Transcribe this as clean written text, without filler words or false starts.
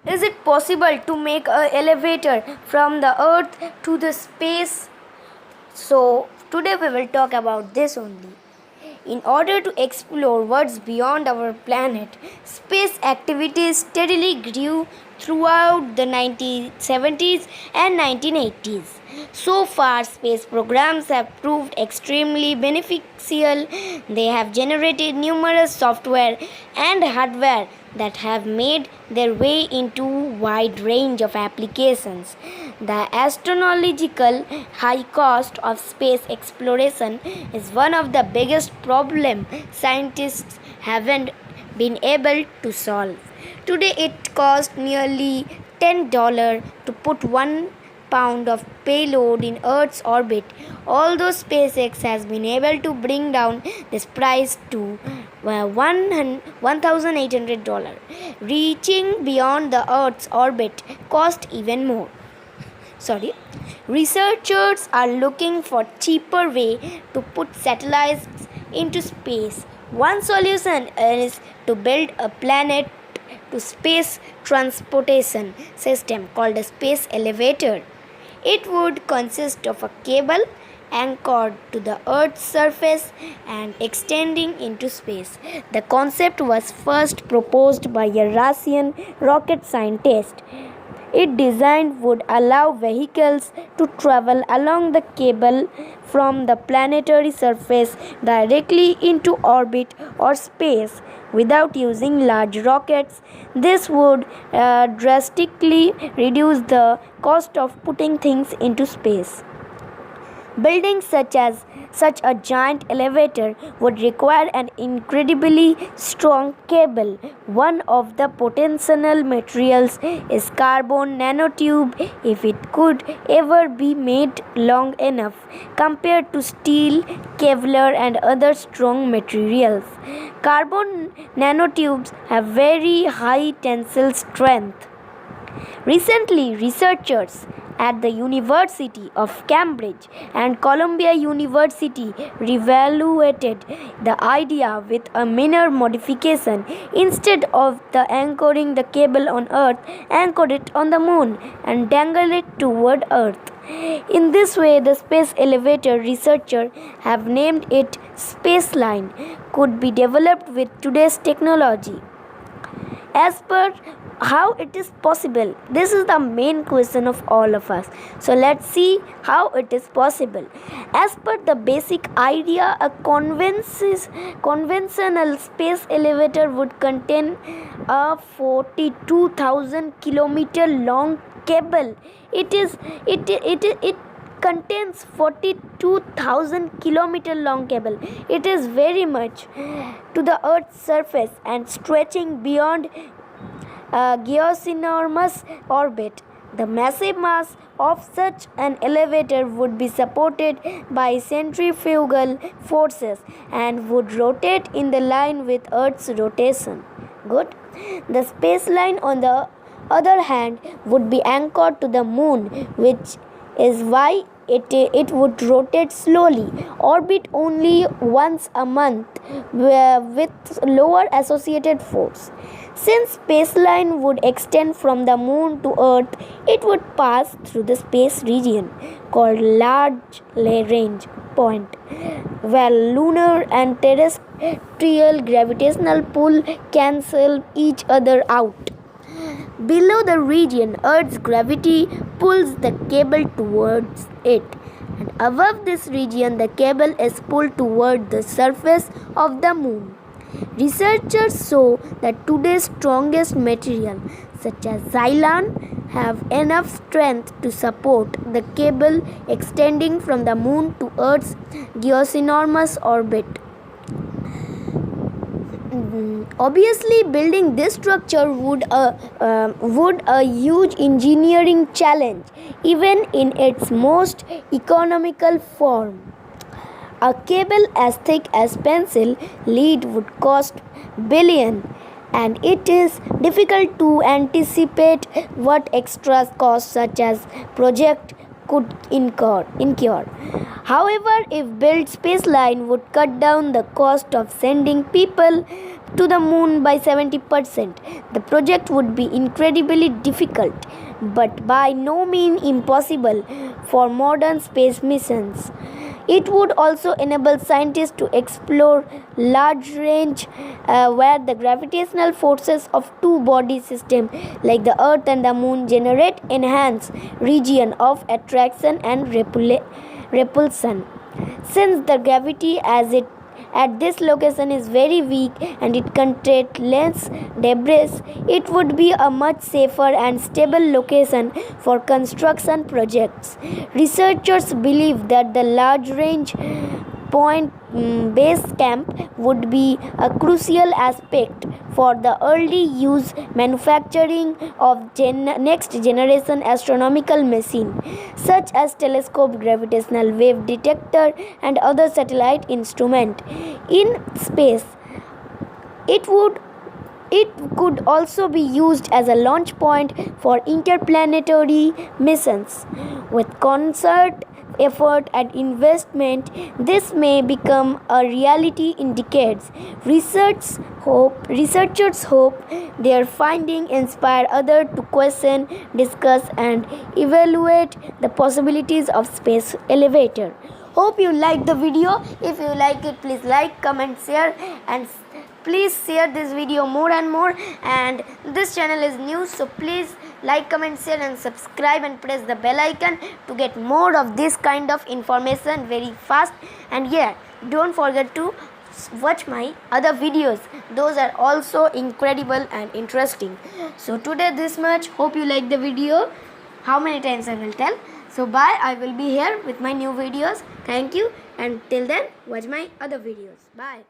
Is it possible to make an elevator from the earth to the space? So, today we will talk about this only. In order to explore what's beyond our planet, space activities steadily grew throughout the 1970s and 1980s. So far, space programs have proved extremely beneficial. They have generated numerous software and hardware that have made their way into a wide range of applications. The astronomical high cost of space exploration is one of the biggest problems scientists haven't been able to solve. Today it costs nearly $10 to put 1 pound of payload in Earth's orbit. Although SpaceX has been able to bring down this price to $1,800, reaching beyond the Earth's orbit cost even more. Researchers are looking for cheaper way to put satellites into space. One solution is to build a planet to space transportation system called a space elevator. It would consist of a cable anchored to the Earth's surface and extending into space. The concept was first proposed by a Russian rocket scientist. Its design would allow vehicles to travel along the cable from the planetary surface directly into orbit or space without using large rockets. This would drastically reduce the cost of putting things into space. Building such a giant elevator would require an incredibly strong cable. One of the potential materials is carbon nanotube if it could ever be made long enough compared to steel, Kevlar and other strong materials. Carbon nanotubes have very high tensile strength. Recently, researchers at the University of Cambridge and Columbia University reevaluated the idea with a minor modification. Instead of anchoring the cable on Earth, anchored it on the moon and dangled it toward Earth. In this way, the space elevator researchers have named it Spaceline could be developed with today's technology. As per how it is possible, this is the main question of all of us. So let's see how it is possible. As per the basic idea, a conventional space elevator would contain a 42,000 kilometer long cable. It contains 42,000 kilometer long cable. It is very much to the Earth's surface and stretching beyond a geoenormous orbit. The massive mass of such an elevator would be supported by centrifugal forces and would rotate in the line with Earth's rotation. Good. The space line, on the other hand, would be anchored to the moon, which is why it would rotate slowly, orbit only once a month with lower associated force. Since spaceline would extend from the moon to Earth, it would pass through the space region called large range point, where lunar and terrestrial gravitational pull cancel each other out. Below the region, Earth's gravity pulls the cable towards it, and above this region, the cable is pulled toward the surface of the moon. Researchers show that today's strongest material, such as Xylon, have enough strength to support the cable extending from the moon to Earth's geoenormous orbit. Obviously, building this structure would a huge engineering challenge, even in its most economical form. A cable as thick as pencil lead would cost billion, and it is difficult to anticipate what extra costs such as project could incur. However, if built spaceline would cut down the cost of sending people to the moon by 70%. The project would be incredibly difficult, but by no means impossible for modern space missions. It would also enable scientists to explore large range where the gravitational forces of two body systems like the Earth and the Moon generate enhanced region of attraction and repulsion. Since the gravity as it at this location is very weak and it contains less debris, it would be a much safer and stable location for construction projects. Researchers believe that the large range point base camp would be a crucial aspect for the early use manufacturing of next generation astronomical machine such as telescope, gravitational wave detector and other satellite instrument in space. It could also be used as a launch point for interplanetary missions. With concert effort and investment, this may become a reality in decades. Researchers hope their findings inspire others to question, discuss, and evaluate the possibilities of space elevator. Hope you liked the video. If you like it, please like, comment, share, and please share this video more and more. And this channel is new, so please like, comment, share, and subscribe, and press the bell icon to get more of this kind of information very fast. And yeah, don't forget to watch my other videos. Those are also incredible and interesting. So today this much. Hope you like the video. How many times I will tell? So bye. I will be here with my new videos. Thank you, and till then watch my other videos. Bye.